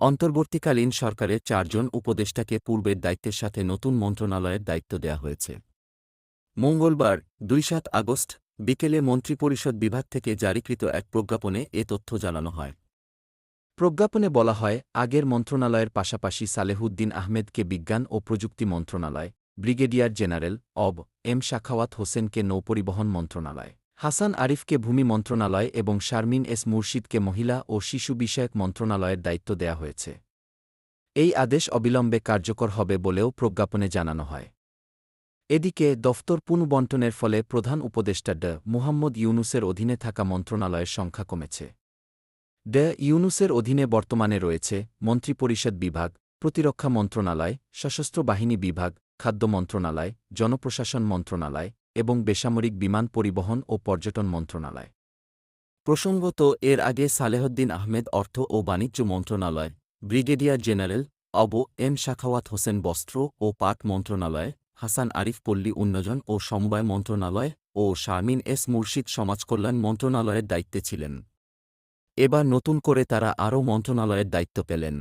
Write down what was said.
অন্তর্বর্তীকালীন সরকারের ৪ জন উপদেষ্টাকে পূর্বের দায়িত্বের সাথে নতুন মন্ত্রণালয়ের দায়িত্ব দেয়া হয়েছে। মঙ্গলবার ২-৭ আগস্ট বিকেলে মন্ত্রিপরিষদ বিভাগ থেকে জারিকৃত এক প্রজ্ঞাপনে এ তথ্য জানানো হয়। প্রজ্ঞাপনে বলা হয়, আগের মন্ত্রণালয়ের পাশাপাশি সালেহুদ্দিন আহমেদকে বিজ্ঞান ও প্রযুক্তি মন্ত্রণালয়, ব্রিগেডিয়ার জেনারেল অব. এম সাখাওয়াত হোসেনকে নৌপরিবহন মন্ত্রণালয়, হাসান আরিফকে ভূমি মন্ত্রণালয় এবং শারমিন এস মুর্শিদকে মহিলা ও শিশু বিষয়ক মন্ত্রণালয়ের দায়িত্ব দেয়া হয়েছে। এই আদেশ অবিলম্বে কার্যকর হবে বলেও প্রজ্ঞাপনে জানানো হয়। এদিকে দফতর পুনঃবণ্টনের ফলে প্রধান উপদেষ্টা ড. মুহাম্মদ ইউনুসের অধীনে থাকা মন্ত্রণালয়ের সংখ্যা কমেছে। ড. ইউনুসের অধীনে বর্তমানে রয়েছে মন্ত্রিপরিষদ বিভাগ, প্রতিরক্ষা মন্ত্রণালয়, সশস্ত্র বাহিনী বিভাগ, খাদ্য মন্ত্রণালয়, জনপ্রশাসন মন্ত্রণালয় এবং বেসামরিক বিমান পরিবহন ও পর্যটন মন্ত্রণালয়। প্রসঙ্গত, এর আগে সালেহদ্দিন আহমেদ অর্থ ও বাণিজ্য মন্ত্রণালয়, ব্রিগেডিয়ার জেনারেল অব. এম সাখাওয়াত হোসেন বস্ত্র ও পাট মন্ত্রণালয়, হাসান আরিফ পল্লী উন্নয়ন ও সমবায় মন্ত্রণালয় ও শারমিন এস মুর্শিদ সমাজকল্যাণ মন্ত্রণালয়ের দায়িত্বে ছিলেন। এবার নতুন করে তারা আরও মন্ত্রণালয়ের দায়িত্ব পেলেন।